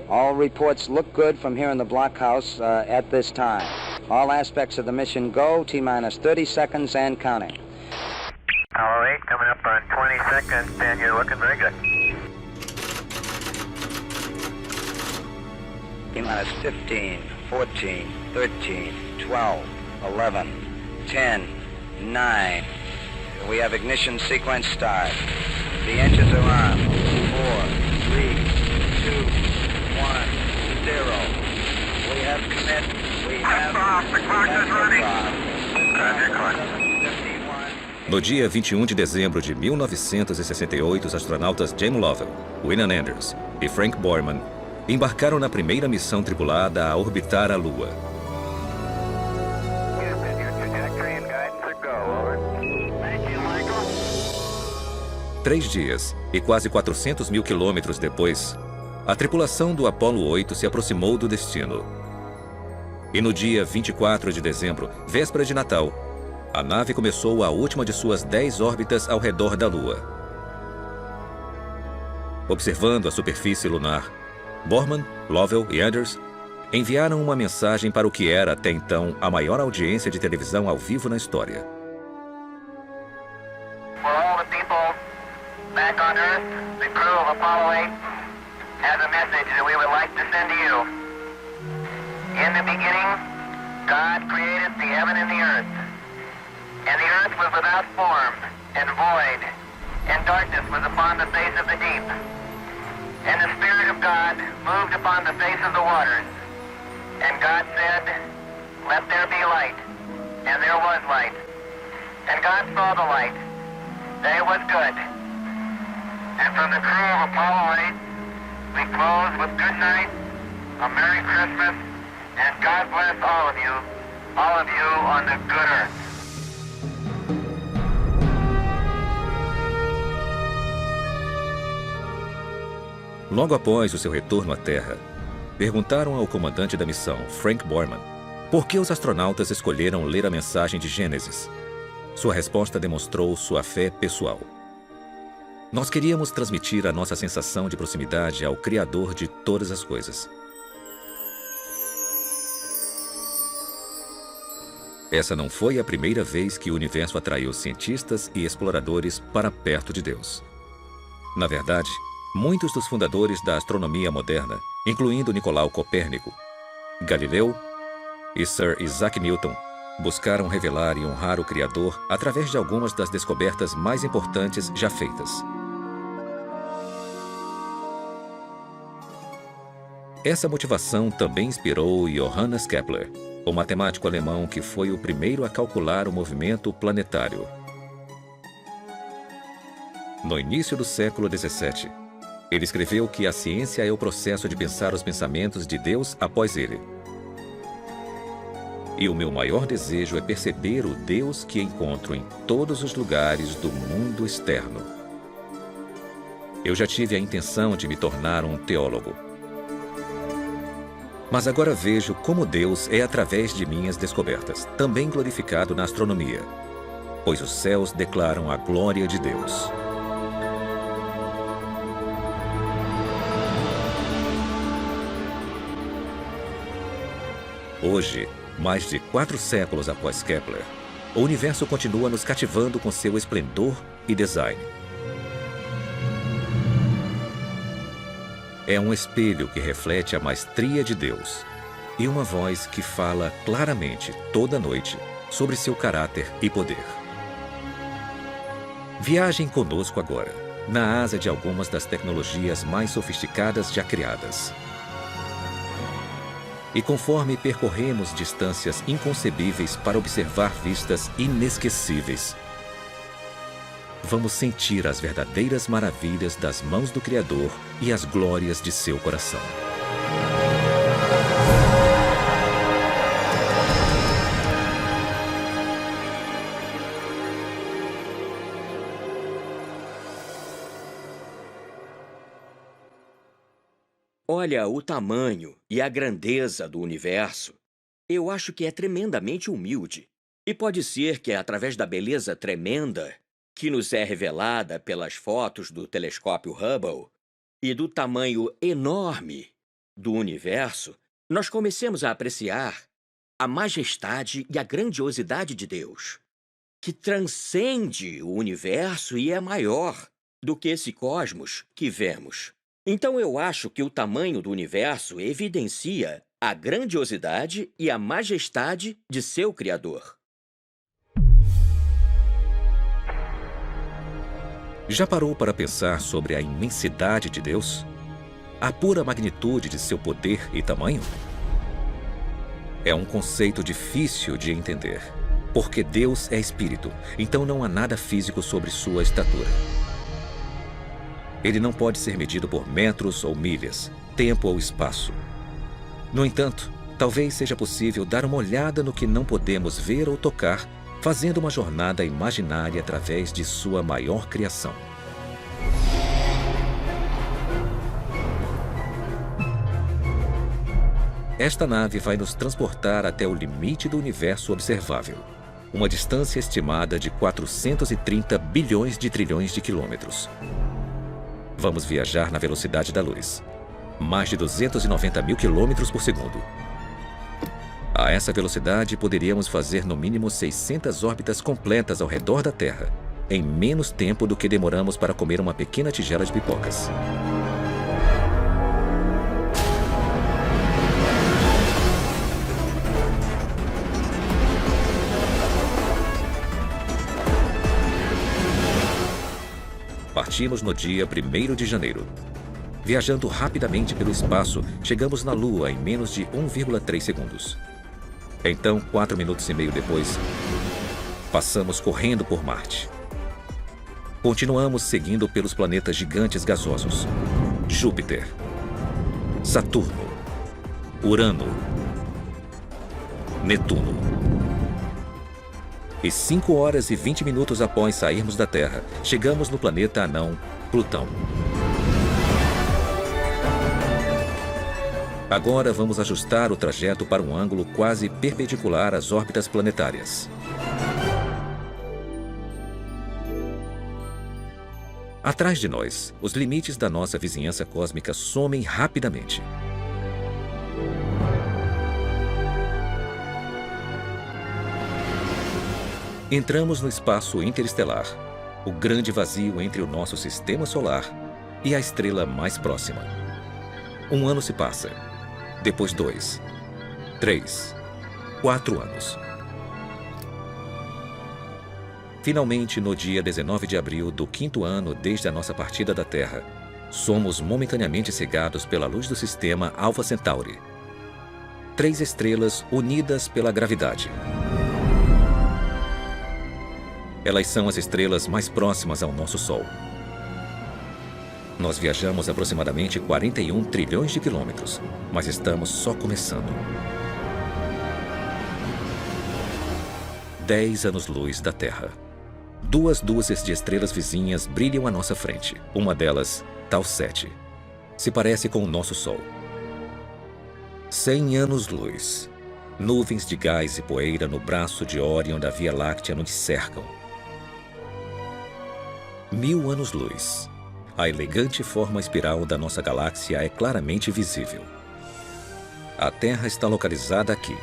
All reports look good from here in the blockhouse at this time. All aspects of the mission go. T-minus 30 seconds and counting. Apollo 8 coming up on 20 seconds, and you're looking very good. T-minus 15, 14, 13, 12, 11, 10, 9. We have ignition sequence start. The engines are on. 4, 3, 2, 1, 0. We have commit. We have No dia 21 de dezembro de 1968, os astronautas Jim Lovell, William Anders e Frank Borman embarcaram na primeira missão tripulada a orbitar a Lua. 3 dias e quase 400 mil quilômetros depois, a tripulação do Apollo 8 se aproximou do destino. E no dia 24 de dezembro, véspera de Natal, a nave começou a última de suas 10 órbitas ao redor da Lua. Observando a superfície lunar, Borman, Lovell e Anders enviaram uma mensagem para o que era até então a maior audiência de televisão ao vivo na história. For all the people back on Earth, the crew of Apollo 8 has a message that we would like to send to you. In the beginning, God created the heaven and the earth. And the earth was without form and void, and darkness was upon the face of the deep. And the Spirit of God moved upon the face of the waters. And God said, "Let there be light." And there was light. And God saw the light, that it was good. And from the crew of Apollo 8, we close with good night, a Merry Christmas, and God bless all of you on the good earth. Logo após o seu retorno à Terra, perguntaram ao comandante da missão, Frank Borman, por que os astronautas escolheram ler a mensagem de Gênesis. Sua resposta demonstrou sua fé pessoal. Nós queríamos transmitir a nossa sensação de proximidade ao Criador de todas as coisas. Essa não foi a primeira vez que o universo atraiu cientistas e exploradores para perto de Deus. Na verdade, muitos dos fundadores da astronomia moderna, incluindo Nicolau Copérnico, Galileu e Sir Isaac Newton, buscaram revelar e honrar o Criador através de algumas das descobertas mais importantes já feitas. Essa motivação também inspirou Johannes Kepler, o matemático alemão que foi o primeiro a calcular o movimento planetário. No início do século XVII, ele escreveu que a ciência é o processo de pensar os pensamentos de Deus após ele. E o meu maior desejo é perceber o Deus que encontro em todos os lugares do mundo externo. Eu já tive a intenção de me tornar um teólogo. Mas agora vejo como Deus é através de minhas descobertas, também glorificado na astronomia, pois os céus declaram a glória de Deus. Hoje, mais de 4 séculos após Kepler, o universo continua nos cativando com seu esplendor e design. É um espelho que reflete a maestria de Deus e uma voz que fala claramente toda noite sobre seu caráter e poder. Viajem conosco agora, na asa de algumas das tecnologias mais sofisticadas já criadas. E conforme percorremos distâncias inconcebíveis para observar vistas inesquecíveis, vamos sentir as verdadeiras maravilhas das mãos do Criador e as glórias de seu coração. Olha o tamanho e a grandeza do universo. Eu acho que é tremendamente humilde. E pode ser que é através da beleza tremenda que nos é revelada pelas fotos do telescópio Hubble e do tamanho enorme do universo, nós comecemos a apreciar a majestade e a grandiosidade de Deus, que transcende o universo e é maior do que esse cosmos que vemos. Então eu acho que o tamanho do universo evidencia a grandiosidade e a majestade de seu Criador. Já parou para pensar sobre a imensidade de Deus? A pura magnitude de seu poder e tamanho? É um conceito difícil de entender, porque Deus é espírito, então não há nada físico sobre sua estatura. Ele não pode ser medido por metros ou milhas, tempo ou espaço. No entanto, talvez seja possível dar uma olhada no que não podemos ver ou tocar, fazendo uma jornada imaginária através de sua maior criação. Esta nave vai nos transportar até o limite do universo observável, uma distância estimada de 430 bilhões de trilhões de quilômetros. Vamos viajar na velocidade da luz, mais de 290 mil quilômetros por segundo. A essa velocidade, poderíamos fazer no mínimo 600 órbitas completas ao redor da Terra, em menos tempo do que demoramos para comer uma pequena tigela de pipocas. Partimos no dia 1º de janeiro. Viajando rapidamente pelo espaço, chegamos na Lua em menos de 1,3 segundos. Então, 4 minutos e meio depois, passamos correndo por Marte. Continuamos seguindo pelos planetas gigantes gasosos: Júpiter, Saturno, Urano, Netuno. E 5 horas e 20 minutos após sairmos da Terra, chegamos no planeta anão Plutão. Agora vamos ajustar o trajeto para um ângulo quase perpendicular às órbitas planetárias. Atrás de nós, os limites da nossa vizinhança cósmica somem rapidamente. Entramos no espaço interestelar, o grande vazio entre o nosso sistema solar e a estrela mais próxima. 1 ano se passa, depois 2, 3, 4 anos. Finalmente, no dia 19 de abril do 5º ano desde a nossa partida da Terra, somos momentaneamente cegados pela luz do sistema Alpha Centauri. 3 estrelas unidas pela gravidade. Elas são as estrelas mais próximas ao nosso Sol. Nós viajamos aproximadamente 41 trilhões de quilômetros, mas estamos só começando. 10 anos-luz da Terra. 2 dúzias de estrelas vizinhas brilham à nossa frente. Uma delas, Tau 7, se parece com o nosso Sol. 100 anos-luz. Nuvens de gás e poeira no braço de Órion da Via Láctea nos cercam. 1000 anos-luz. A elegante forma espiral da nossa galáxia é claramente visível. A Terra está localizada aqui.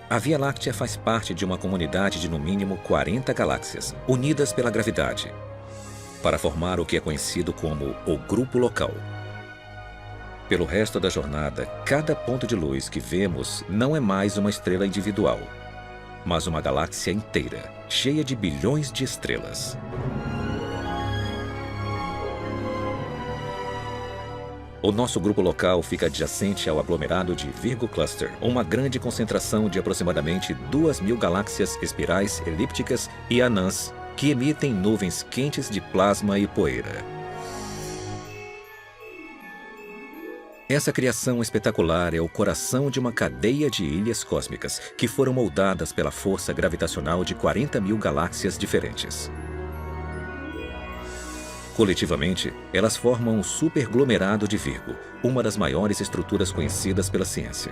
A Via Láctea faz parte de uma comunidade de no mínimo 40 galáxias, unidas pela gravidade, para formar o que é conhecido como o Grupo Local. Pelo resto da jornada, cada ponto de luz que vemos não é mais uma estrela individual, mas uma galáxia inteira, cheia de bilhões de estrelas. O nosso grupo local fica adjacente ao aglomerado de Virgo Cluster, uma grande concentração de aproximadamente 2.000 galáxias espirais elípticas e anãs que emitem nuvens quentes de plasma e poeira. Essa criação espetacular é o coração de uma cadeia de ilhas cósmicas que foram moldadas pela força gravitacional de 40.000 galáxias diferentes. Coletivamente, elas formam um superglomerado de Virgo, uma das maiores estruturas conhecidas pela ciência.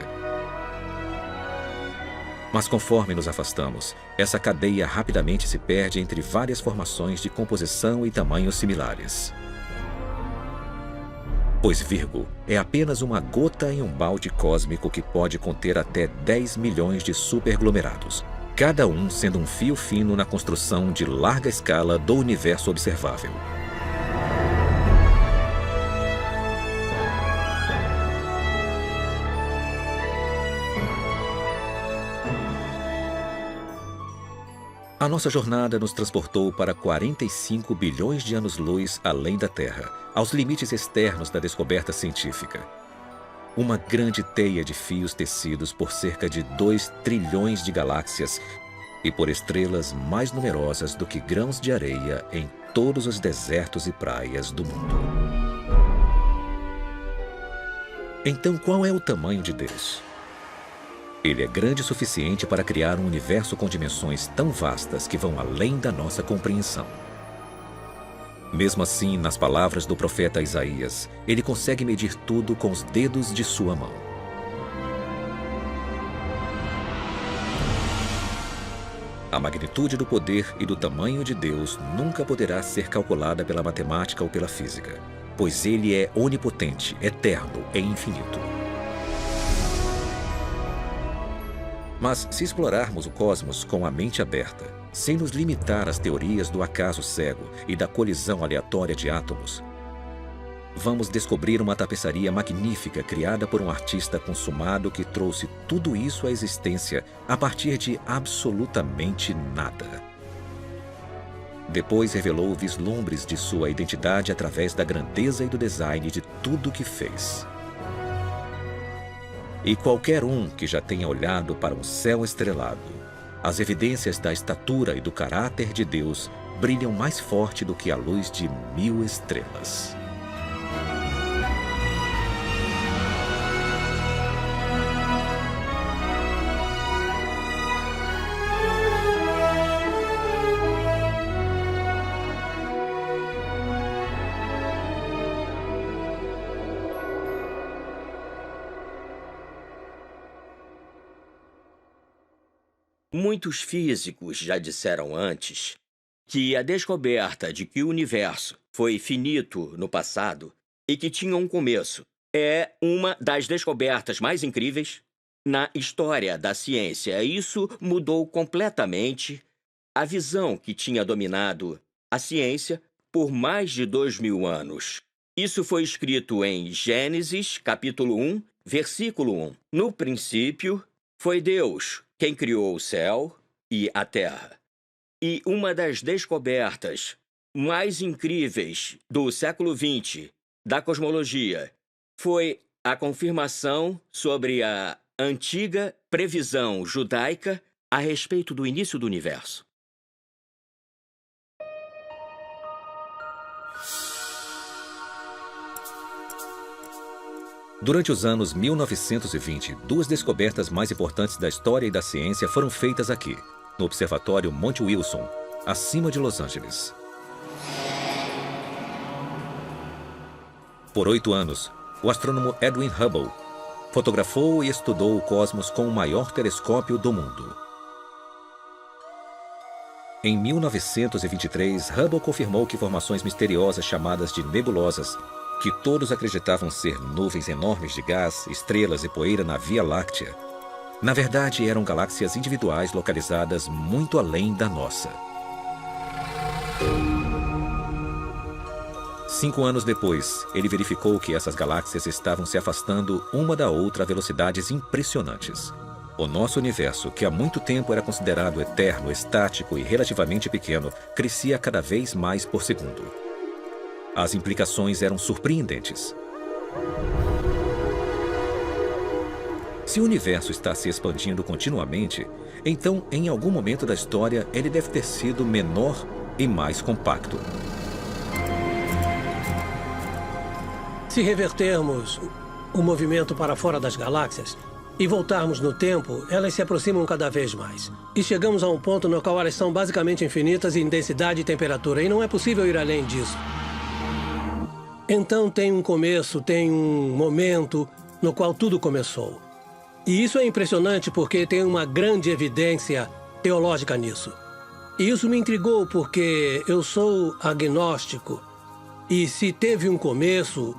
Mas conforme nos afastamos, essa cadeia rapidamente se perde entre várias formações de composição e tamanhos similares. Pois Virgo é apenas uma gota em um balde cósmico que pode conter até 10 milhões de superaglomerados, cada um sendo um fio fino na construção de larga escala do universo observável. A nossa jornada nos transportou para 45 bilhões de anos-luz além da Terra, aos limites externos da descoberta científica. Uma grande teia de fios tecidos por cerca de 2 trilhões de galáxias e por estrelas mais numerosas do que grãos de areia em todos os desertos e praias do mundo. Então, qual é o tamanho de Deus? Ele é grande o suficiente para criar um universo com dimensões tão vastas que vão além da nossa compreensão. Mesmo assim, nas palavras do profeta Isaías, ele consegue medir tudo com os dedos de sua mão. A magnitude do poder e do tamanho de Deus nunca poderá ser calculada pela matemática ou pela física, pois ele é onipotente, eterno e infinito. Mas se explorarmos o cosmos com a mente aberta, sem nos limitar às teorias do acaso cego e da colisão aleatória de átomos, vamos descobrir uma tapeçaria magnífica criada por um artista consumado que trouxe tudo isso à existência a partir de absolutamente nada. Depois revelou vislumbres de sua identidade através da grandeza e do design de tudo que fez. E qualquer um que já tenha olhado para um céu estrelado, as evidências da estatura e do caráter de Deus brilham mais forte do que a luz de 1000 estrelas. Muitos físicos já disseram antes que a descoberta de que o universo foi finito no passado e que tinha um começo é uma das descobertas mais incríveis na história da ciência. Isso mudou completamente a visão que tinha dominado a ciência por mais de 2000 anos. Isso foi escrito em Gênesis, capítulo 1, versículo 1. No princípio, foi Deus quem criou o céu e a terra. E uma das descobertas mais incríveis do século XX da cosmologia foi a confirmação sobre a antiga previsão judaica a respeito do início do universo. Durante os anos 1920, duas descobertas mais importantes da história e da ciência foram feitas aqui, no Observatório Monte Wilson, acima de Los Angeles. Por 8 anos, o astrônomo Edwin Hubble fotografou e estudou o cosmos com o maior telescópio do mundo. Em 1923, Hubble confirmou que formações misteriosas chamadas de nebulosas, que todos acreditavam ser nuvens enormes de gás, estrelas e poeira na Via Láctea, na verdade eram galáxias individuais localizadas muito além da nossa. 5 anos depois, ele verificou que essas galáxias estavam se afastando uma da outra a velocidades impressionantes. O nosso universo, que há muito tempo era considerado eterno, estático e relativamente pequeno, crescia cada vez mais por segundo. As implicações eram surpreendentes. Se o universo está se expandindo continuamente, então, em algum momento da história, ele deve ter sido menor e mais compacto. Se revertermos o movimento para fora das galáxias e voltarmos no tempo, elas se aproximam cada vez mais. E chegamos a um ponto no qual elas são basicamente infinitas em densidade e temperatura, e não é possível ir além disso. Então tem um começo, tem um momento no qual tudo começou. E isso é impressionante porque tem uma grande evidência teológica nisso. E isso me intrigou porque eu sou agnóstico. E se teve um começo,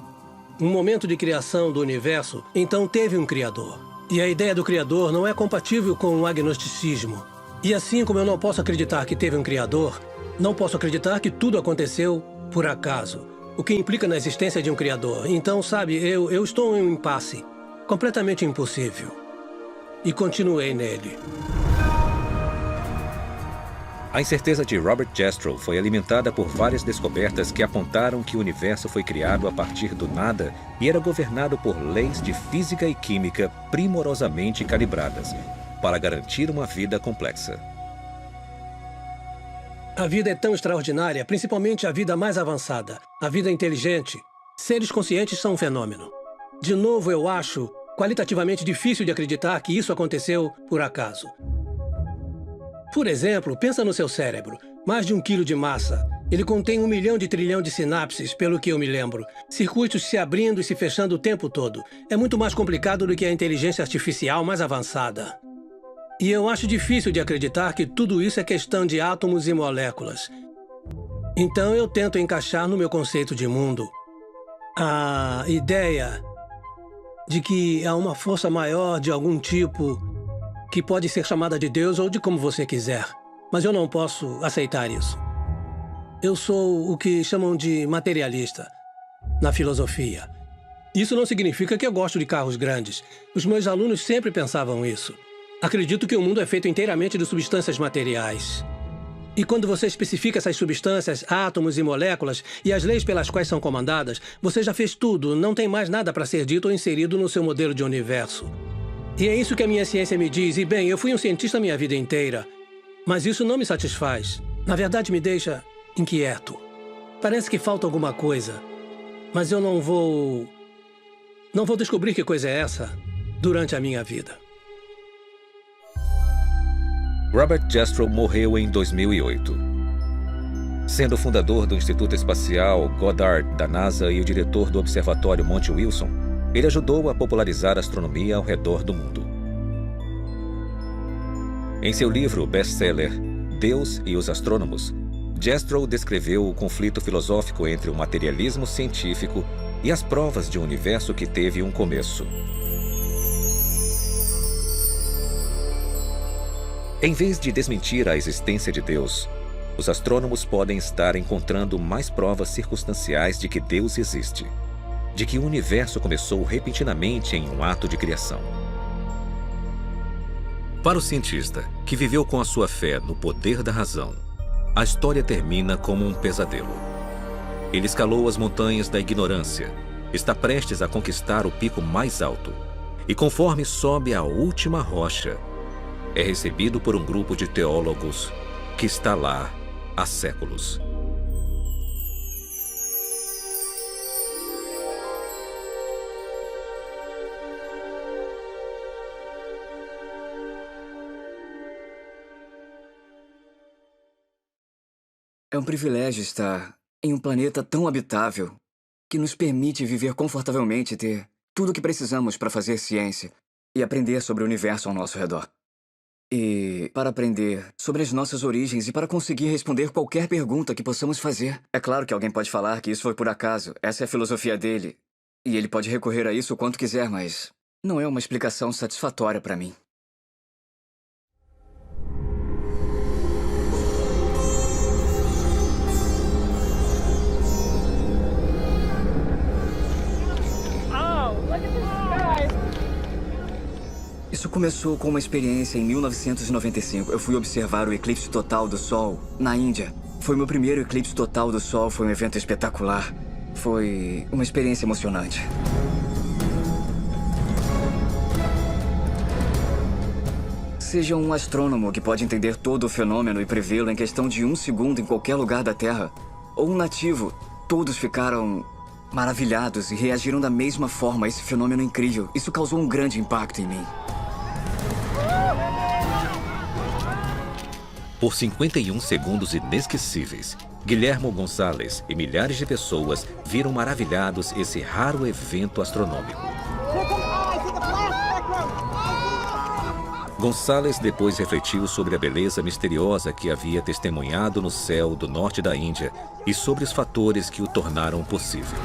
um momento de criação do universo, então teve um criador. E a ideia do criador não é compatível com o agnosticismo. E assim como eu não posso acreditar que teve um criador, não posso acreditar que tudo aconteceu por acaso, o que implica na existência de um criador. Então, sabe, eu estou em um impasse completamente impossível. E continuei nele. A incerteza de Robert Jastrow foi alimentada por várias descobertas que apontaram que o universo foi criado a partir do nada e era governado por leis de física e química primorosamente calibradas para garantir uma vida complexa. A vida é tão extraordinária, principalmente a vida mais avançada, a vida inteligente. Seres conscientes são um fenômeno. De novo, eu acho qualitativamente difícil de acreditar que isso aconteceu por acaso. Por exemplo, pensa no seu cérebro. Mais de 1 quilo de massa. Ele contém 1 milhão de trilhão de sinapses, pelo que eu me lembro. Circuitos se abrindo e se fechando o tempo todo. É muito mais complicado do que a inteligência artificial mais avançada. E eu acho difícil de acreditar que tudo isso é questão de átomos e moléculas. Então eu tento encaixar no meu conceito de mundo a ideia de que há uma força maior de algum tipo que pode ser chamada de Deus ou de como você quiser. Mas eu não posso aceitar isso. Eu sou o que chamam de materialista na filosofia. Isso não significa que eu gosto de carros grandes. Os meus alunos sempre pensavam isso. Acredito que o mundo é feito inteiramente de substâncias materiais. E quando você especifica essas substâncias, átomos e moléculas, e as leis pelas quais são comandadas, você já fez tudo, não tem mais nada para ser dito ou inserido no seu modelo de universo. E é isso que a minha ciência me diz. E bem, eu fui um cientista a minha vida inteira. Mas isso não me satisfaz. Na verdade, me deixa inquieto. Parece que falta alguma coisa. Mas eu não vou descobrir que coisa é essa durante a minha vida. Robert Jastrow morreu em 2008. Sendo fundador do Instituto Espacial Goddard da NASA e o diretor do Observatório Monte Wilson, ele ajudou a popularizar a astronomia ao redor do mundo. Em seu livro best-seller, Deus e os Astrônomos, Jastrow descreveu o conflito filosófico entre o materialismo científico e as provas de um universo que teve um começo. Em vez de desmentir a existência de Deus, os astrônomos podem estar encontrando mais provas circunstanciais de que Deus existe, de que o universo começou repentinamente em um ato de criação. Para o cientista, que viveu com a sua fé no poder da razão, a história termina como um pesadelo. Ele escalou as montanhas da ignorância, está prestes a conquistar o pico mais alto, e conforme sobe a última rocha, é recebido por um grupo de teólogos que está lá há séculos. É um privilégio estar em um planeta tão habitável que nos permite viver confortavelmente e ter tudo o que precisamos para fazer ciência e aprender sobre o universo ao nosso redor. E para aprender sobre as nossas origens e para conseguir responder qualquer pergunta que possamos fazer. É claro que alguém pode falar que isso foi por acaso, essa é a filosofia dele, e ele pode recorrer a isso o quanto quiser, mas não é uma explicação satisfatória para mim. Isso começou com uma experiência em 1995. Eu fui observar o eclipse total do Sol na Índia. Foi meu primeiro eclipse total do Sol, foi um evento espetacular. Foi uma experiência emocionante. Seja um astrônomo que pode entender todo o fenômeno e prevê-lo em questão de 1 segundo em qualquer lugar da Terra, ou um nativo, todos ficaram maravilhados e reagiram da mesma forma a esse fenômeno incrível. Isso causou um grande impacto em mim. Por 51 segundos inesquecíveis, Guillermo González e milhares de pessoas viram maravilhados esse raro evento astronômico. González depois refletiu sobre a beleza misteriosa que havia testemunhado no céu do norte da Índia e sobre os fatores que o tornaram possível.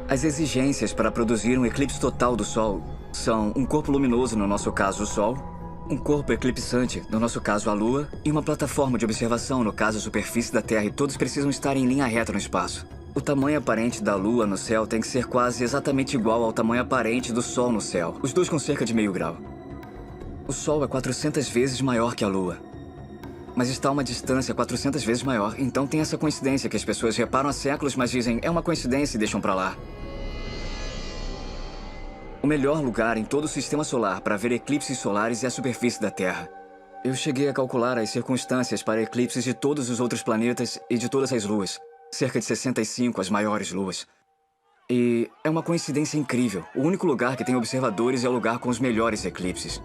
As exigências para produzir um eclipse total do Sol são um corpo luminoso, no nosso caso o Sol, um corpo eclipsante, no nosso caso a Lua, e uma plataforma de observação, no caso a superfície da Terra, e todos precisam estar em linha reta no espaço. O tamanho aparente da Lua no céu tem que ser quase exatamente igual ao tamanho aparente do Sol no céu, os dois com cerca de meio grau. O Sol é 400 vezes maior que a Lua, mas está a uma distância 400 vezes maior, então tem essa coincidência que as pessoas reparam há séculos, mas dizem, é uma coincidência e deixam pra lá. O melhor lugar em todo o sistema solar para ver eclipses solares é a superfície da Terra. Eu cheguei a calcular as circunstâncias para eclipses de todos os outros planetas e de todas as luas. Cerca de 65 as maiores luas. E é uma coincidência incrível. O único lugar que tem observadores é o lugar com os melhores eclipses.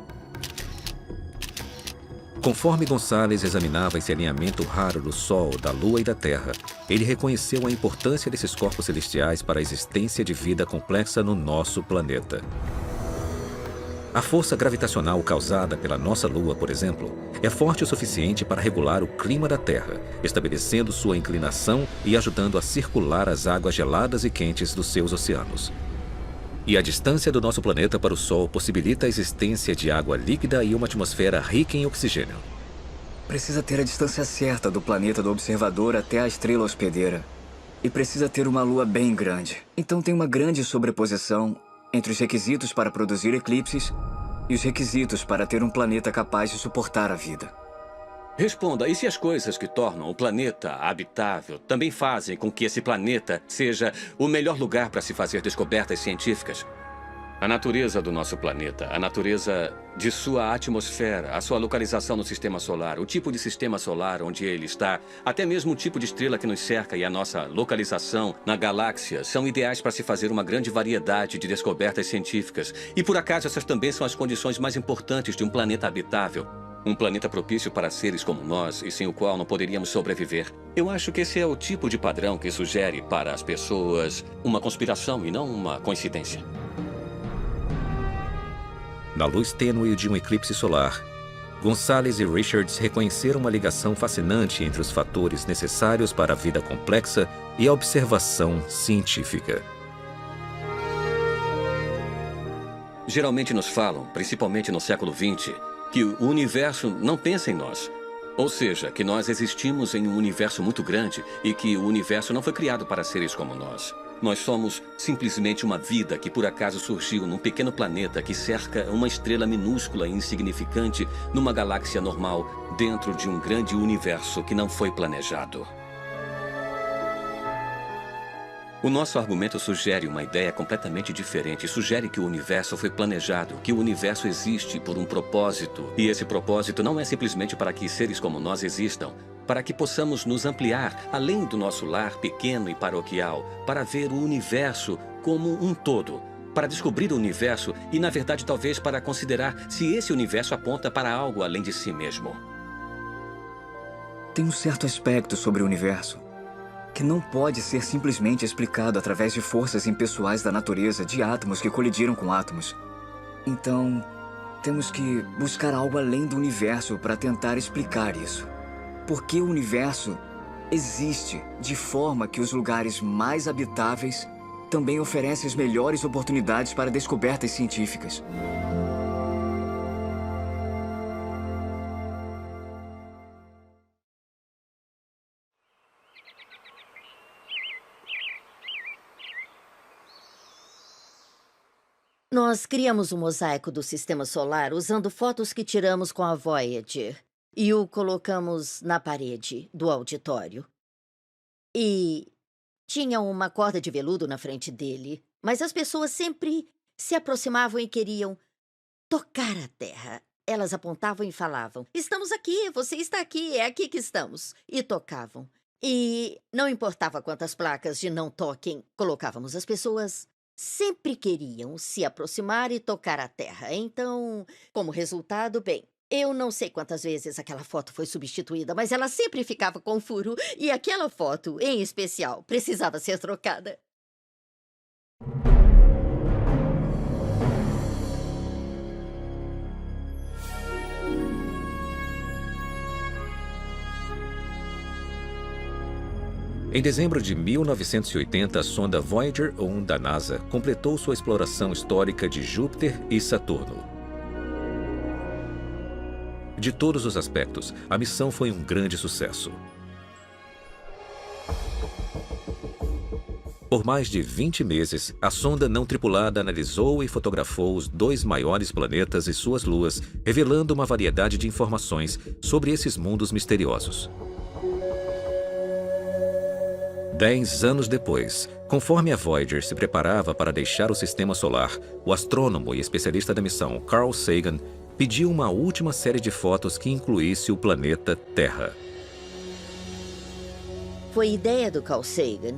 Conforme Gonçalves examinava esse alinhamento raro do Sol, da Lua e da Terra, ele reconheceu a importância desses corpos celestiais para a existência de vida complexa no nosso planeta. A força gravitacional causada pela nossa Lua, por exemplo, é forte o suficiente para regular o clima da Terra, estabelecendo sua inclinação e ajudando a circular as águas geladas e quentes dos seus oceanos. E a distância do nosso planeta para o Sol possibilita a existência de água líquida e uma atmosfera rica em oxigênio. Precisa ter a distância certa do planeta do observador até a estrela hospedeira. E precisa ter uma lua bem grande. Então tem uma grande sobreposição entre os requisitos para produzir eclipses e os requisitos para ter um planeta capaz de suportar a vida. Responda, e se as coisas que tornam o planeta habitável também fazem com que esse planeta seja o melhor lugar para se fazer descobertas científicas? A natureza do nosso planeta, a natureza de sua atmosfera, a sua localização no sistema solar, o tipo de sistema solar onde ele está, até mesmo o tipo de estrela que nos cerca e a nossa localização na galáxia são ideais para se fazer uma grande variedade de descobertas científicas. E por acaso essas também são as condições mais importantes de um planeta habitável. Um planeta propício para seres como nós e sem o qual não poderíamos sobreviver. Eu acho que esse é o tipo de padrão que sugere para as pessoas uma conspiração e não uma coincidência. Na luz tênue de um eclipse solar, Gonçalves e Richards reconheceram uma ligação fascinante entre os fatores necessários para a vida complexa e a observação científica. Geralmente nos falam, principalmente no século XX, que o universo não pensa em nós. Ou seja, que nós existimos em um universo muito grande e que o universo não foi criado para seres como nós. Nós somos simplesmente uma vida que por acaso surgiu num pequeno planeta que cerca uma estrela minúscula e insignificante numa galáxia normal dentro de um grande universo que não foi planejado. O nosso argumento sugere uma ideia completamente diferente. Sugere que o universo foi planejado, que o universo existe por um propósito. E esse propósito não é simplesmente para que seres como nós existam, para que possamos nos ampliar além do nosso lar pequeno e paroquial, para ver o universo como um todo, para descobrir o universo e, na verdade, talvez para considerar se esse universo aponta para algo além de si mesmo. Tem um certo aspecto sobre o universo que não pode ser simplesmente explicado através de forças impessoais da natureza, de átomos que colidiram com átomos. Então, temos que buscar algo além do universo para tentar explicar isso. Porque o universo existe de forma que os lugares mais habitáveis também oferecem as melhores oportunidades para descobertas científicas. Nós criamos um mosaico do sistema solar usando fotos que tiramos com a Voyager e o colocamos na parede do auditório. E tinha uma corda de veludo na frente dele, mas as pessoas sempre se aproximavam e queriam tocar a Terra. Elas apontavam e falavam, estamos aqui, você está aqui, é aqui que estamos. E tocavam. E não importava quantas placas de não toquem colocávamos, as pessoas sempre queriam se aproximar e tocar a Terra. Então, como resultado, bem, eu não sei quantas vezes aquela foto foi substituída, mas ela sempre ficava com furo e aquela foto, em especial, precisava ser trocada. Em dezembro de 1980, a sonda Voyager 1 da NASA completou sua exploração histórica de Júpiter e Saturno. De todos os aspectos, a missão foi um grande sucesso. Por mais de 20 meses, a sonda não tripulada analisou e fotografou os 2 maiores planetas e suas luas, revelando uma variedade de informações sobre esses mundos misteriosos. 10 anos depois, conforme a Voyager se preparava para deixar o sistema solar, o astrônomo e especialista da missão Carl Sagan pediu uma última série de fotos que incluísse o planeta Terra. Foi ideia do Carl Sagan.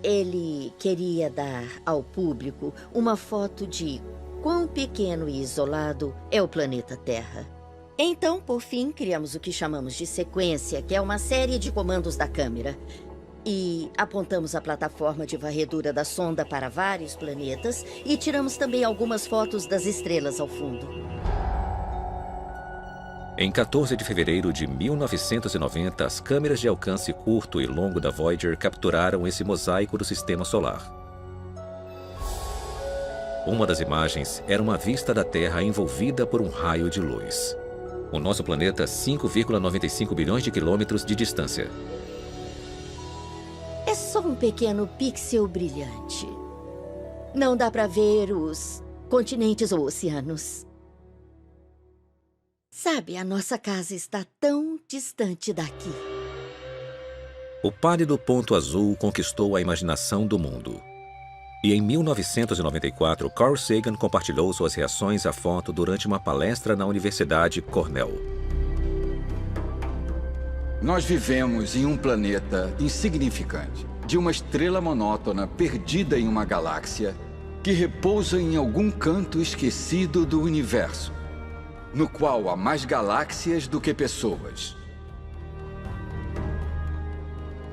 Ele queria dar ao público uma foto de quão pequeno e isolado é o planeta Terra. Então, por fim, criamos o que chamamos de sequência, que é uma série de comandos da câmera. E apontamos a plataforma de varredura da sonda para vários planetas e tiramos também algumas fotos das estrelas ao fundo. Em 14 de fevereiro de 1990, as câmeras de alcance curto e longo da Voyager capturaram esse mosaico do sistema solar. Uma das imagens era uma vista da Terra envolvida por um raio de luz. O nosso planeta a 5,95 bilhões de quilômetros de distância. É só um pequeno pixel brilhante. Não dá para ver os continentes ou oceanos. Sabe, a nossa casa está tão distante daqui. O pálido ponto azul conquistou a imaginação do mundo. E em 1994, Carl Sagan compartilhou suas reações à foto durante uma palestra na Universidade Cornell. Nós vivemos em um planeta insignificante, de uma estrela monótona perdida em uma galáxia que repousa em algum canto esquecido do universo, no qual há mais galáxias do que pessoas.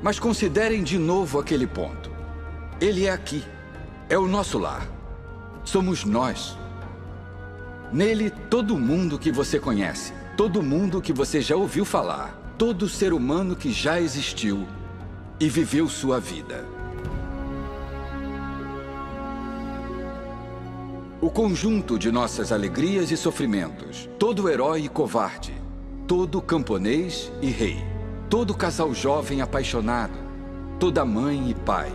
Mas considerem de novo aquele ponto. Ele é aqui. É o nosso lar. Somos nós. Nele, todo mundo que você conhece, todo mundo que você já ouviu falar, todo ser humano que já existiu e viveu sua vida. O conjunto de nossas alegrias e sofrimentos, todo herói e covarde, todo camponês e rei, todo casal jovem apaixonado, toda mãe e pai,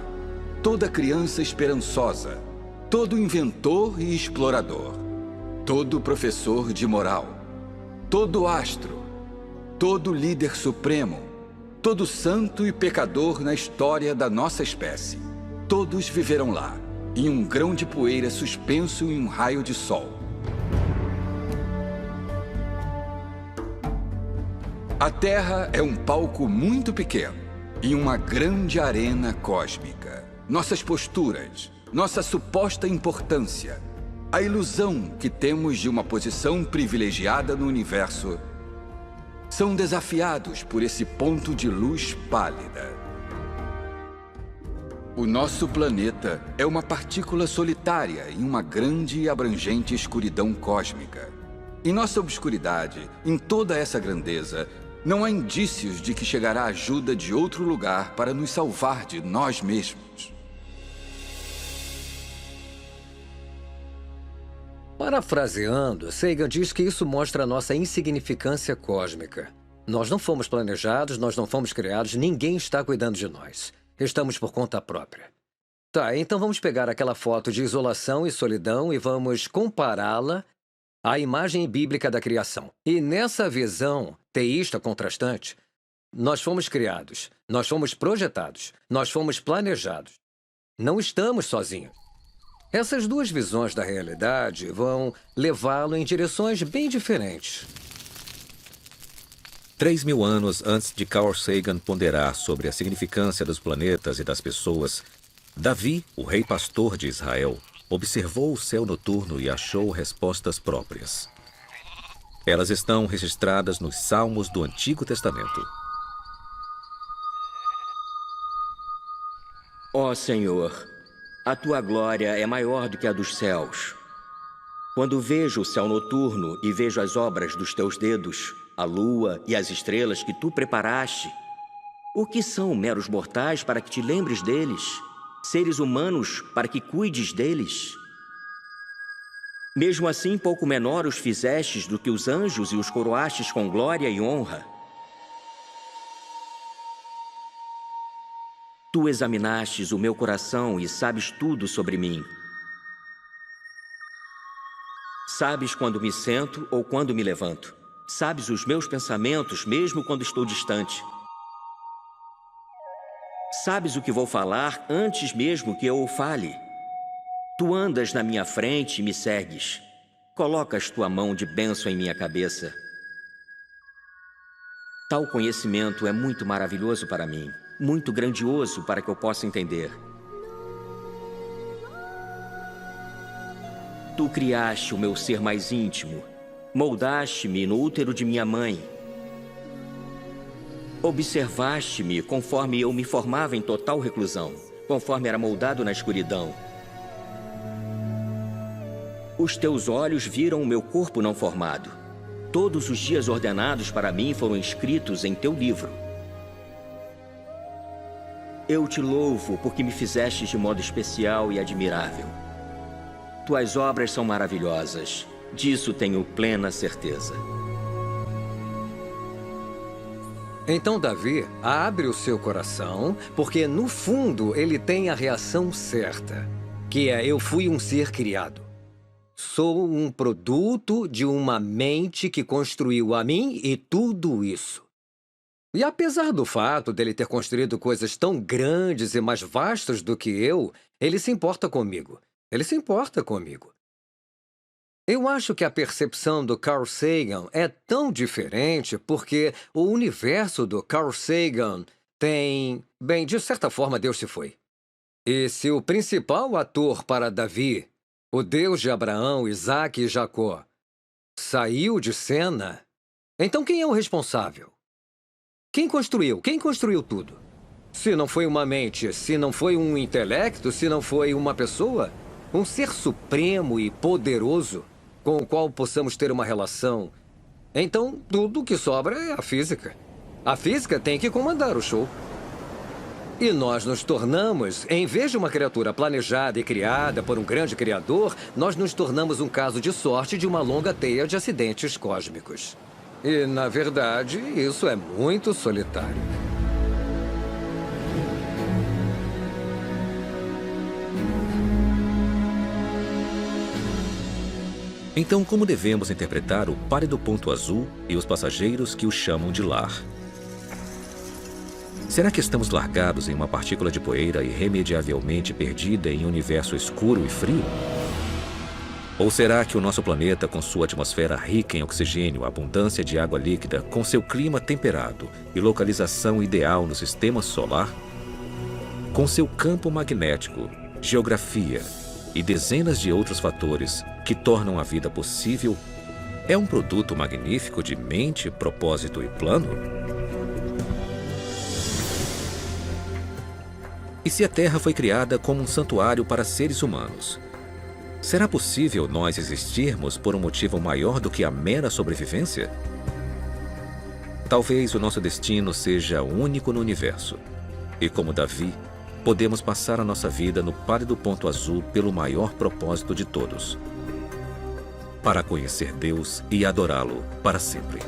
toda criança esperançosa, todo inventor e explorador, todo professor de moral, todo astro, todo líder supremo, todo santo e pecador na história da nossa espécie. Todos viveram lá, em um grão de poeira suspenso em um raio de sol. A Terra é um palco muito pequeno, em uma grande arena cósmica. Nossas posturas, nossa suposta importância, a ilusão que temos de uma posição privilegiada no universo, são desafiados por esse ponto de luz pálida. O nosso planeta é uma partícula solitária em uma grande e abrangente escuridão cósmica. Em nossa obscuridade, em toda essa grandeza, não há indícios de que chegará ajuda de outro lugar para nos salvar de nós mesmos. Parafraseando, Sagan diz que isso mostra a nossa insignificância cósmica. Nós não fomos planejados, nós não fomos criados, ninguém está cuidando de nós. Estamos por conta própria. Tá, então vamos pegar aquela foto de isolação e solidão e vamos compará-la à imagem bíblica da criação. E nessa visão teísta contrastante, nós fomos criados, nós fomos projetados, nós fomos planejados. Não estamos sozinhos. Essas duas visões da realidade vão levá-lo em direções bem diferentes. 3.000 anos antes de Carl Sagan ponderar sobre a significância dos planetas e das pessoas, Davi, o rei pastor de Israel, observou o céu noturno e achou respostas próprias. Elas estão registradas nos Salmos do Antigo Testamento. Ó Senhor, a tua glória é maior do que a dos céus. Quando vejo o céu noturno e vejo as obras dos teus dedos, a lua e as estrelas que tu preparaste, O que são meros mortais para que te lembres deles? Seres humanos para que cuides deles? Mesmo assim, pouco menor os fizestes do que os anjos e os coroastes com glória e honra. Tu examinastes o meu coração e sabes tudo sobre mim. Sabes quando me sento ou quando me levanto. Sabes os meus pensamentos mesmo quando estou distante. Sabes o que vou falar antes mesmo que eu o fale. Tu andas na minha frente e me segues. Colocas tua mão de bênção em minha cabeça. Tal conhecimento é muito maravilhoso para mim, muito grandioso para que eu possa entender. Tu criaste o meu ser mais íntimo, moldaste-me no útero de minha mãe. Observaste-me conforme eu me formava em total reclusão, conforme era moldado na escuridão. Os teus olhos viram o meu corpo não formado. Todos os dias ordenados para mim foram escritos em teu livro. Eu te louvo porque me fizestes de modo especial e admirável. Tuas obras são maravilhosas. Disso tenho plena certeza. Então Davi abre o seu coração, porque no fundo ele tem a reação certa, que é: eu fui um ser criado. Sou um produto de uma mente que construiu a mim e tudo isso. E apesar do fato dele ter construído coisas tão grandes e mais vastas do que eu, ele se importa comigo. Ele se importa comigo. Eu acho que a percepção do Carl Sagan é tão diferente porque o universo do Carl Sagan tem... Bem, de certa forma, Deus se foi. E se o principal ator para Davi, o Deus de Abraão, Isaque e Jacó, saiu de cena, então quem é o responsável? Quem construiu? Quem construiu tudo? Se não foi uma mente, se não foi um intelecto, se não foi uma pessoa, um ser supremo e poderoso com o qual possamos ter uma relação, então tudo que sobra é a física. A física tem que comandar o show. E nós nos tornamos, em vez de uma criatura planejada e criada por um grande criador, nós nos tornamos um caso de sorte de uma longa teia de acidentes cósmicos. E, na verdade, isso é muito solitário. Então, como devemos interpretar o pálido ponto azul e os passageiros que o chamam de lar? Será que estamos largados em uma partícula de poeira irremediavelmente perdida em um universo escuro e frio? Ou será que o nosso planeta, com sua atmosfera rica em oxigênio, abundância de água líquida, com seu clima temperado e localização ideal no sistema solar, com seu campo magnético, geografia e dezenas de outros fatores que tornam a vida possível, é um produto magnífico de mente, propósito e plano? E se a Terra foi criada como um santuário para seres humanos, será possível nós existirmos por um motivo maior do que a mera sobrevivência? Talvez o nosso destino seja único no universo. E como Davi, podemos passar a nossa vida no pálido ponto azul pelo maior propósito de todos: para conhecer Deus e adorá-lo para sempre.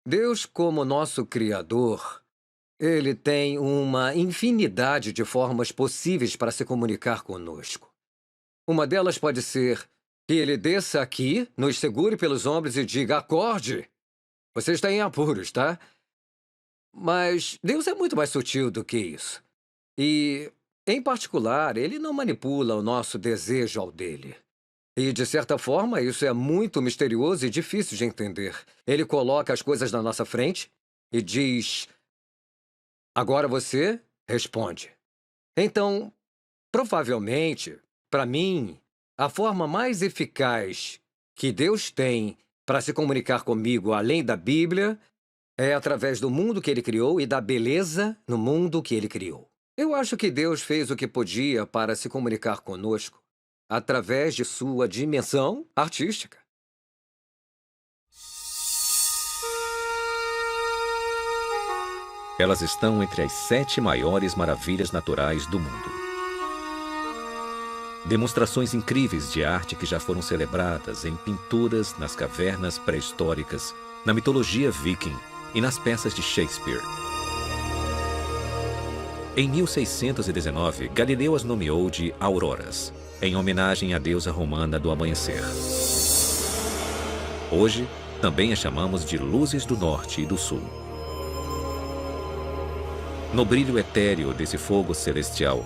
Deus, como nosso Criador, ele tem uma infinidade de formas possíveis para se comunicar conosco. Uma delas pode ser que ele desça aqui, nos segure pelos ombros e diga: acorde! Você está em apuros, tá? Mas Deus é muito mais sutil do que isso. E, em particular, ele não manipula o nosso desejo ao dele. E, de certa forma, isso é muito misterioso e difícil de entender. Ele coloca as coisas na nossa frente e diz: agora você responde. Então, provavelmente, para mim, a forma mais eficaz que Deus tem para se comunicar comigo, além da Bíblia, é através do mundo que ele criou e da beleza no mundo que ele criou. Eu acho que Deus fez o que podia para se comunicar conosco através de sua dimensão artística. Elas estão entre as 7 maiores maravilhas naturais do mundo. Demonstrações incríveis de arte que já foram celebradas em pinturas nas cavernas pré-históricas, na mitologia viking e nas peças de Shakespeare. Em 1619, Galileu as nomeou de auroras, em homenagem à deusa romana do amanhecer. Hoje, também as chamamos de luzes do norte e do sul. No brilho etéreo desse fogo celestial,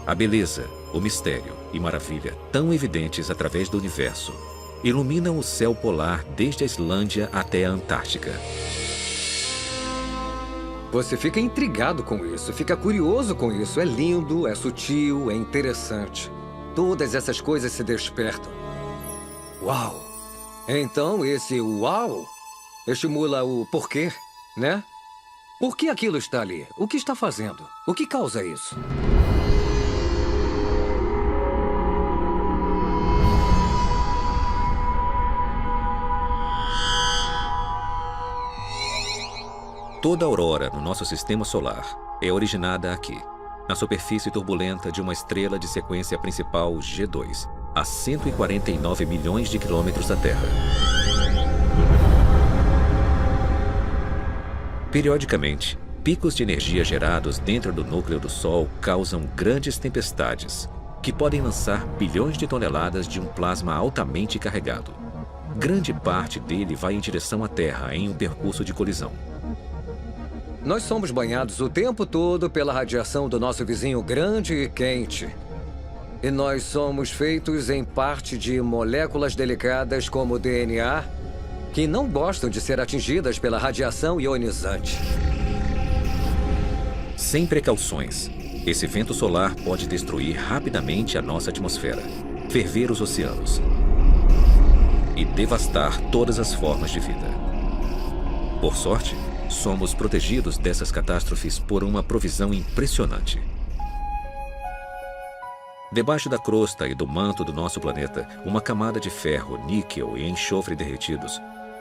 a beleza, o mistério e maravilha, tão evidentes através do universo, iluminam o céu polar desde a Islândia até a Antártica. Você fica intrigado com isso, fica curioso com isso. É lindo, é sutil, é interessante. Todas essas coisas se despertam. Uau! Então esse uau estimula o porquê, né? Por que aquilo está ali? O que está fazendo? O que causa isso? Toda aurora no nosso sistema solar é originada aqui, na superfície turbulenta de uma estrela de sequência principal G2, a 149 milhões de quilômetros da Terra. Periodicamente, picos de energia gerados dentro do núcleo do Sol causam grandes tempestades, que podem lançar bilhões de toneladas de um plasma altamente carregado. Grande parte dele vai em direção à Terra em um percurso de colisão. Nós somos banhados o tempo todo pela radiação do nosso vizinho grande e quente. E nós somos feitos em parte de moléculas delicadas como o DNA, que não gostam de ser atingidas pela radiação ionizante. Sem precauções, esse vento solar pode destruir rapidamente a nossa atmosfera, ferver os oceanos e devastar todas as formas de vida. Por sorte, somos protegidos dessas catástrofes por uma provisão impressionante. Debaixo da crosta e do manto do nosso planeta, uma camada de ferro, níquel e enxofre derretidos,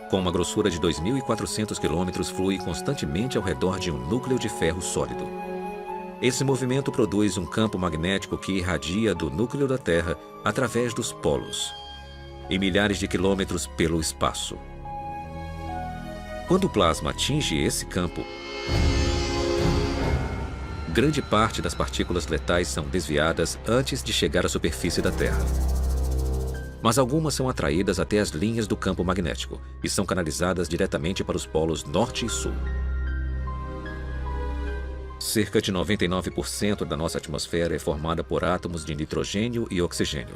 com uma grossura de 2.400 quilômetros, flui constantemente ao redor de um núcleo de ferro sólido. Esse movimento produz um campo magnético que irradia do núcleo da Terra através dos polos, e milhares de quilômetros pelo espaço. Quando o plasma atinge esse campo, grande parte das partículas letais são desviadas antes de chegar à superfície da Terra. Mas algumas são atraídas até as linhas do campo magnético e são canalizadas diretamente para os polos norte e sul. Cerca de 99% da nossa atmosfera é formada por átomos de nitrogênio e oxigênio.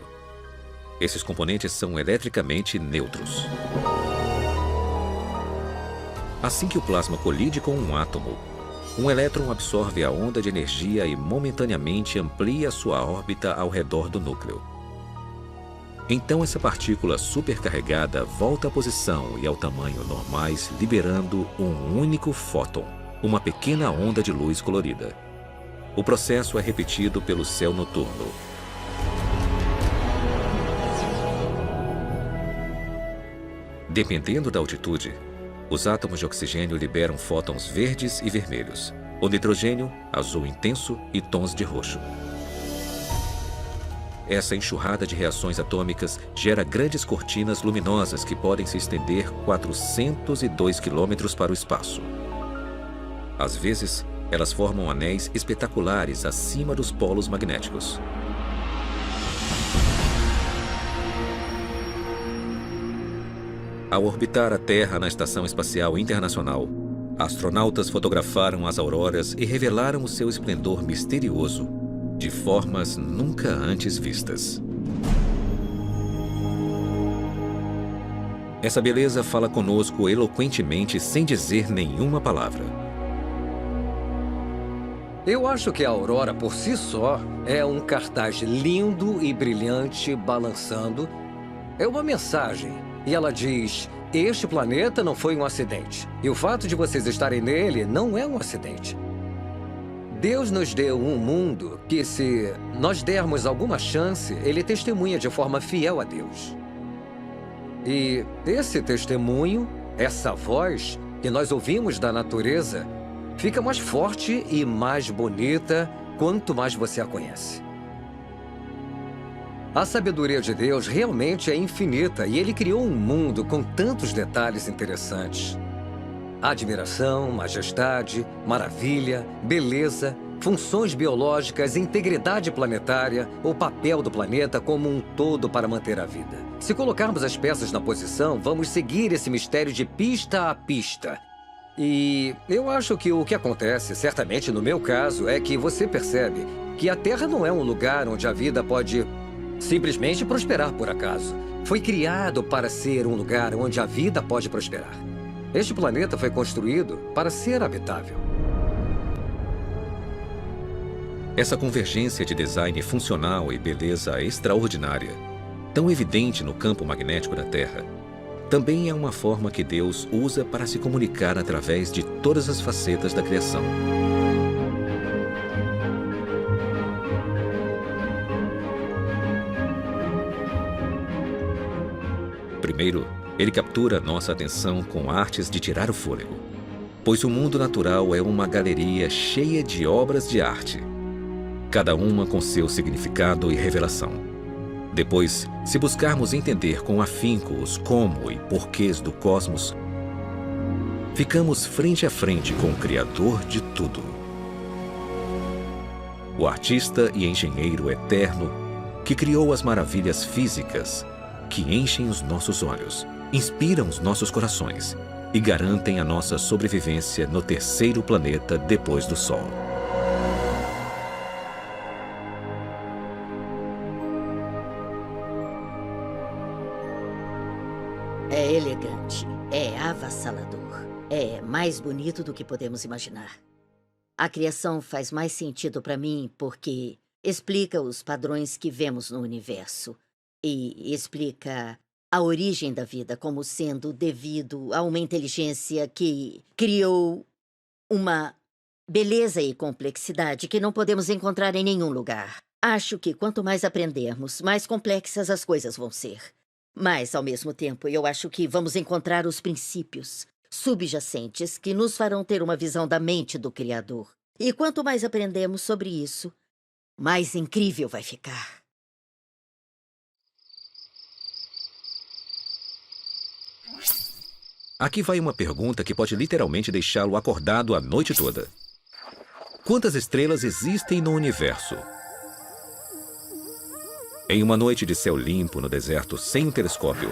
Esses componentes são eletricamente neutros. Assim que o plasma colide com um átomo, um elétron absorve a onda de energia e momentaneamente amplia sua órbita ao redor do núcleo. Então essa partícula supercarregada volta à posição e ao tamanho normais, liberando um único fóton, uma pequena onda de luz colorida. O processo é repetido pelo céu noturno. Dependendo da altitude, os átomos de oxigênio liberam fótons verdes e vermelhos, o nitrogênio, azul intenso e tons de roxo. Essa enxurrada de reações atômicas gera grandes cortinas luminosas que podem se estender 402 quilômetros para o espaço. Às vezes, elas formam anéis espetaculares acima dos polos magnéticos. Ao orbitar a Terra na Estação Espacial Internacional, astronautas fotografaram as auroras e revelaram o seu esplendor misterioso, de formas nunca antes vistas. Essa beleza fala conosco eloquentemente sem dizer nenhuma palavra. Eu acho que a aurora por si só é um cartaz lindo e brilhante balançando. É uma mensagem. E ela diz, este planeta não foi um acidente. E o fato de vocês estarem nele não é um acidente. Deus nos deu um mundo que, se nós dermos alguma chance, ele testemunha de forma fiel a Deus. E esse testemunho, essa voz que nós ouvimos da natureza, fica mais forte e mais bonita quanto mais você a conhece. A sabedoria de Deus realmente é infinita e ele criou um mundo com tantos detalhes interessantes. Admiração, majestade, maravilha, beleza, funções biológicas, integridade planetária, o papel do planeta como um todo para manter a vida. Se colocarmos as peças na posição, vamos seguir esse mistério de pista a pista. E eu acho que o que acontece, certamente no meu caso, é que você percebe que a Terra não é um lugar onde a vida pode simplesmente prosperar por acaso. Foi criado para ser um lugar onde a vida pode prosperar. Este planeta foi construído para ser habitável. Essa convergência de design funcional e beleza extraordinária, tão evidente no campo magnético da Terra, também é uma forma que Deus usa para se comunicar através de todas as facetas da criação. Primeiro, ele captura nossa atenção com artes de tirar o fôlego, pois o mundo natural é uma galeria cheia de obras de arte, cada uma com seu significado e revelação. Depois, se buscarmos entender com afinco os como e porquês do cosmos, ficamos frente a frente com o Criador de tudo. O artista e engenheiro eterno que criou as maravilhas físicas que enchem os nossos olhos, inspiram os nossos corações e garantem a nossa sobrevivência no terceiro planeta depois do Sol. É elegante, é avassalador, é mais bonito do que podemos imaginar. A criação faz mais sentido para mim porque explica os padrões que vemos no universo e explica a origem da vida como sendo devido a uma inteligência que criou uma beleza e complexidade que não podemos encontrar em nenhum lugar. Acho que quanto mais aprendermos, mais complexas as coisas vão ser. Mas, ao mesmo tempo, eu acho que vamos encontrar os princípios subjacentes que nos farão ter uma visão da mente do Criador. E quanto mais aprendemos sobre isso, mais incrível vai ficar. Aqui vai uma pergunta que pode literalmente deixá-lo acordado a noite toda. Quantas estrelas existem no universo? Em uma noite de céu limpo no deserto sem um telescópio,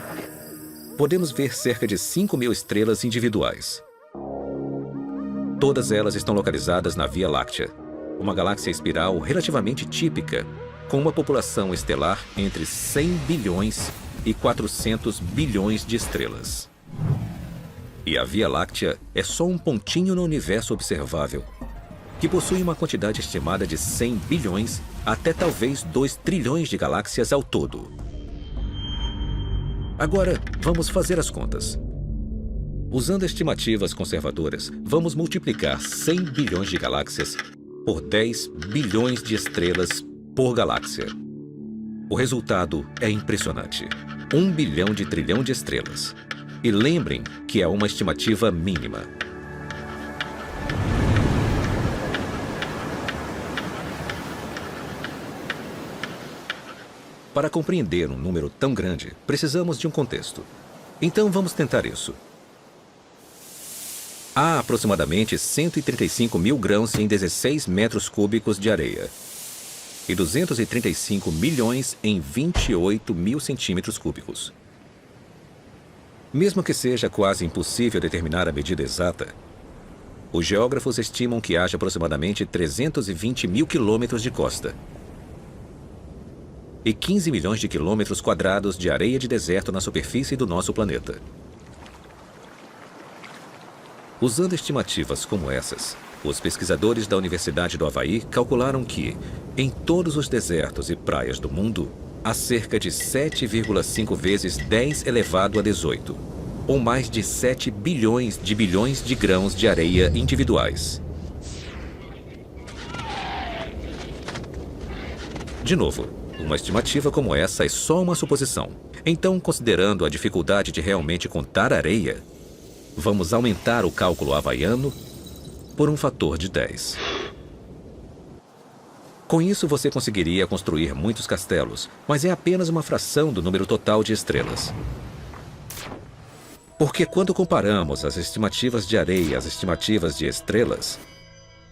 podemos ver cerca de 5.000 estrelas individuais. Todas elas estão localizadas na Via Láctea, uma galáxia espiral relativamente típica, com uma população estelar entre 100 bilhões e 400 bilhões de estrelas. E a Via Láctea é só um pontinho no universo observável, que possui uma quantidade estimada de 100 bilhões até talvez 2 trilhões de galáxias ao todo. Agora, vamos fazer as contas. Usando estimativas conservadoras, vamos multiplicar 100 bilhões de galáxias por 10 bilhões de estrelas por galáxia. O resultado é impressionante. 1 bilhão de trilhão de estrelas. E lembrem que é uma estimativa mínima. Para compreender um número tão grande, precisamos de um contexto. Então vamos tentar isso. Há aproximadamente 135 mil grãos em 16 metros cúbicos de areia e 235 milhões em 28 mil centímetros cúbicos. Mesmo que seja quase impossível determinar a medida exata, os geógrafos estimam que haja aproximadamente 320 mil quilômetros de costa e 15 milhões de quilômetros quadrados de areia de deserto na superfície do nosso planeta. Usando estimativas como essas, os pesquisadores da Universidade do Havaí calcularam que, em todos os desertos e praias do mundo, há cerca de 7,5 vezes 10 elevado a 18, ou mais de 7 bilhões de grãos de areia individuais. De novo, uma estimativa como essa é só uma suposição. Então, considerando a dificuldade de realmente contar areia, vamos aumentar o cálculo havaiano por um fator de 10. Com isso, você conseguiria construir muitos castelos, mas é apenas uma fração do número total de estrelas. Porque quando comparamos as estimativas de areia às estimativas de estrelas,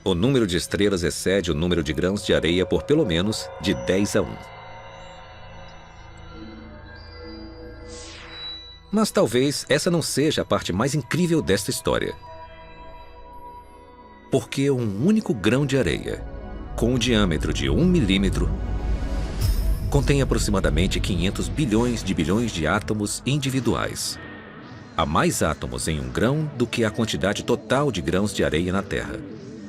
o número de estrelas excede o número de grãos de areia por pelo menos de 10 a 1. Mas talvez essa não seja a parte mais incrível desta história. Porque um único grão de areia, com um diâmetro de 1 milímetro, contém aproximadamente 500 bilhões de átomos individuais. Há mais átomos em um grão do que a quantidade total de grãos de areia na Terra,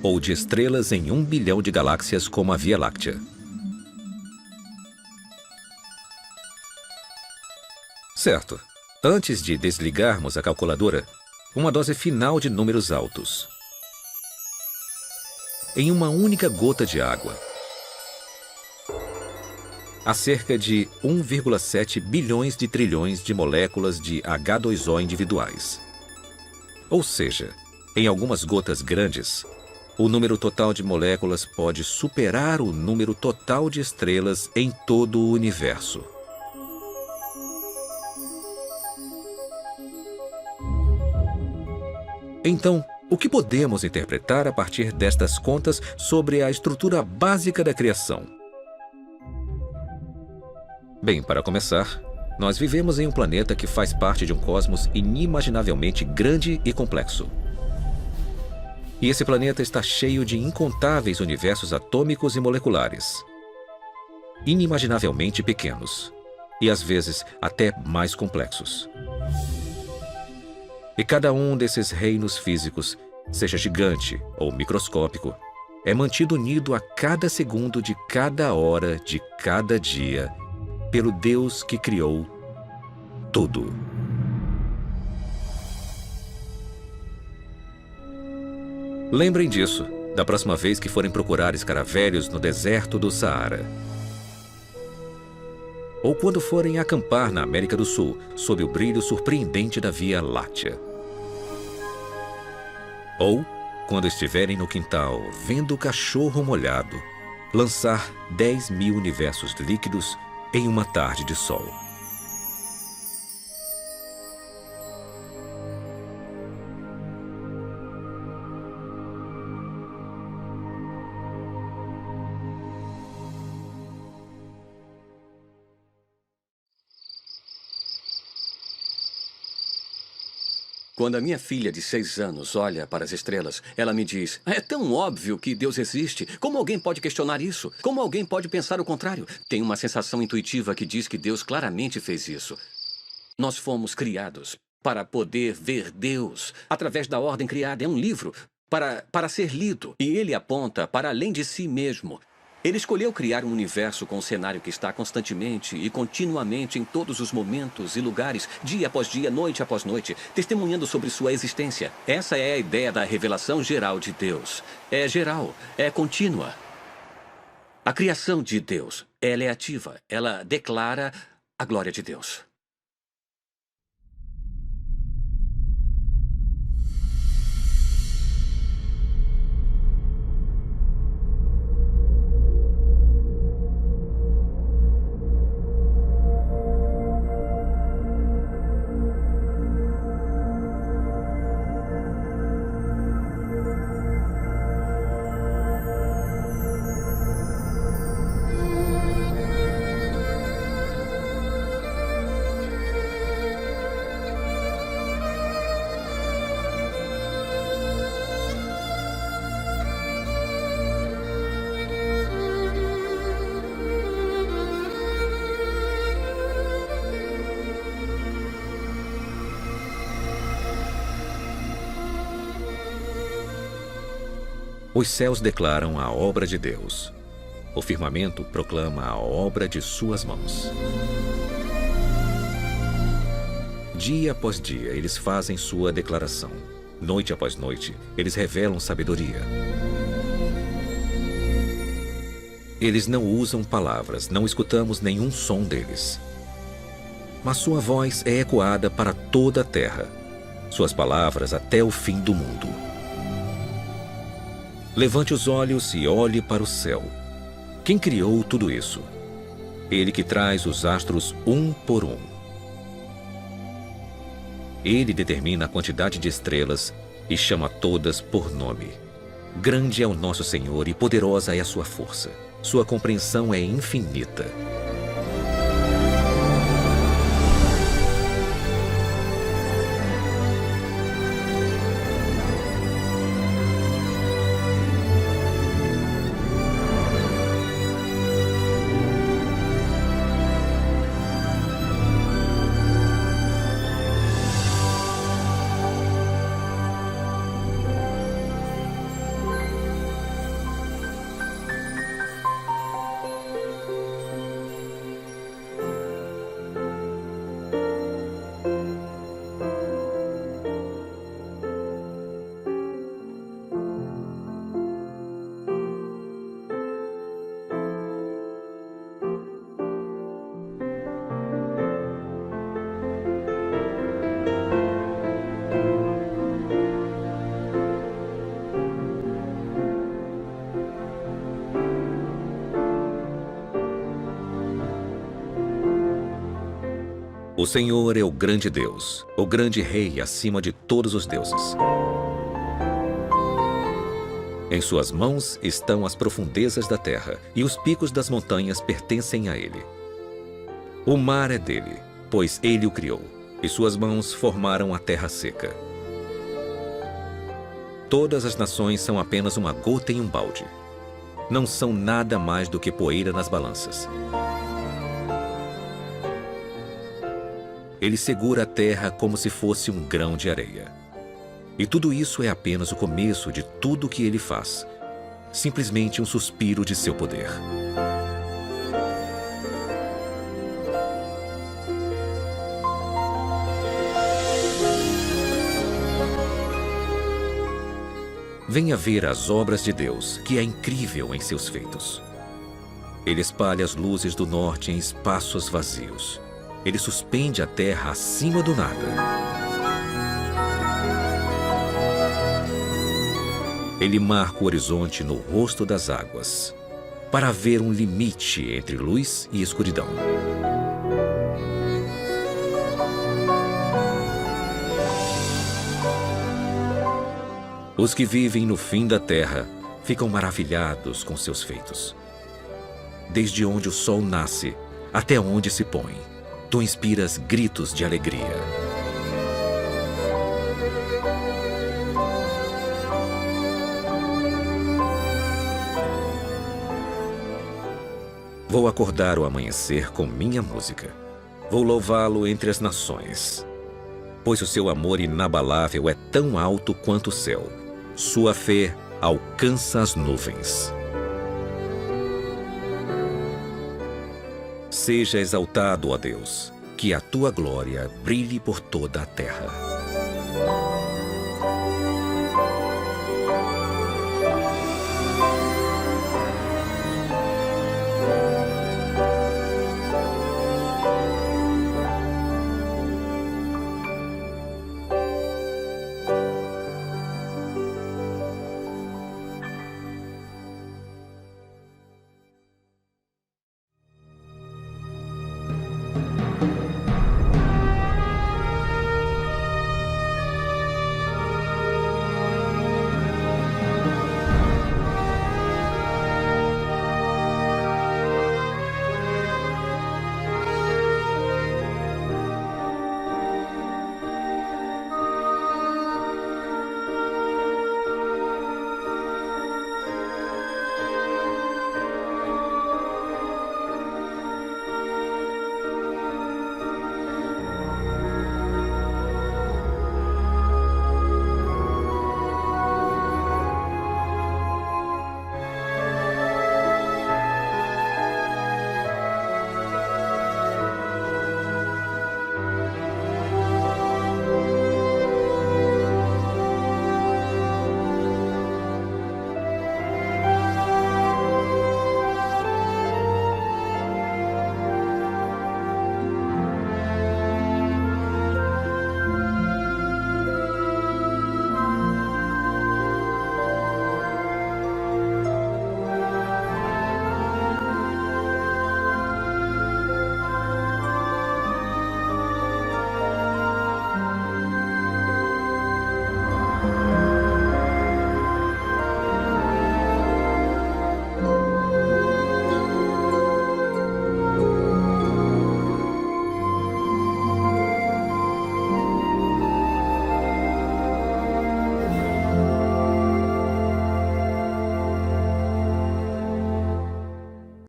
ou de estrelas em 1 bilhão de galáxias como a Via Láctea. Certo. Antes de desligarmos a calculadora, uma dose final de números altos. Em uma única gota de água, há cerca de 1,7 bilhões de trilhões de moléculas de H2O individuais. Ou seja, em algumas gotas grandes, o número total de moléculas pode superar o número total de estrelas em todo o universo. Então, o que podemos interpretar a partir destas contas sobre a estrutura básica da criação? Bem, para começar, nós vivemos em um planeta que faz parte de um cosmos inimaginavelmente grande e complexo. E esse planeta está cheio de incontáveis universos atômicos e moleculares, inimaginavelmente pequenos, e às vezes até mais complexos. E cada um desses reinos físicos, seja gigante ou microscópico, é mantido unido a cada segundo de cada hora de cada dia pelo Deus que criou tudo. Lembrem disso da próxima vez que forem procurar escaravelhos no deserto do Saara. Ou quando forem acampar na América do Sul, sob o brilho surpreendente da Via Láctea. Ou quando estiverem no quintal, vendo o cachorro molhado lançar 10.000 universos líquidos em uma tarde de sol. Quando a minha filha de 6 anos olha para as estrelas, ela me diz: é tão óbvio que Deus existe. Como alguém pode questionar isso? Como alguém pode pensar o contrário? Tem uma sensação intuitiva que diz que Deus claramente fez isso. Nós fomos criados para poder ver Deus através da ordem criada. É um livro para ser lido. E ele aponta para além de si mesmo. Ele escolheu criar um universo com um cenário que está constantemente e continuamente em todos os momentos e lugares, dia após dia, noite após noite, testemunhando sobre sua existência. Essa é a ideia da revelação geral de Deus. É geral, é contínua. A criação de Deus, ela é ativa, ela declara a glória de Deus. Os céus declaram a obra de Deus. O firmamento proclama a obra de suas mãos. Dia após dia, eles fazem sua declaração. Noite após noite, eles revelam sabedoria. Eles não usam palavras, não escutamos nenhum som deles. Mas sua voz é ecoada para toda a terra, suas palavras até o fim do mundo. Levante os olhos e olhe para o céu. Quem criou tudo isso? Ele que traz os astros um por um. Ele determina a quantidade de estrelas e chama todas por nome. Grande é o nosso Senhor e poderosa é a sua força. Sua compreensão é infinita. O Senhor é o grande Deus, o grande Rei acima de todos os deuses. Em suas mãos estão as profundezas da terra, e os picos das montanhas pertencem a ele. O mar é dele, pois ele o criou, e suas mãos formaram a terra seca. Todas as nações são apenas uma gota em um balde. Não são nada mais do que poeira nas balanças. Ele segura a terra como se fosse um grão de areia. E tudo isso é apenas o começo de tudo o que ele faz. Simplesmente um suspiro de seu poder. Venha ver as obras de Deus, que é incrível em seus feitos. Ele espalha as luzes do norte em espaços vazios. Ele suspende a terra acima do nada. Ele marca o horizonte no rosto das águas, para haver um limite entre luz e escuridão. Os que vivem no fim da terra ficam maravilhados com seus feitos. Desde onde o sol nasce até onde se põe, tu inspiras gritos de alegria. Vou acordar o amanhecer com minha música. Vou louvá-lo entre as nações. Pois o seu amor inabalável é tão alto quanto o céu. Sua fé alcança as nuvens. Seja exaltado, ó Deus, que a tua glória brilhe por toda a terra.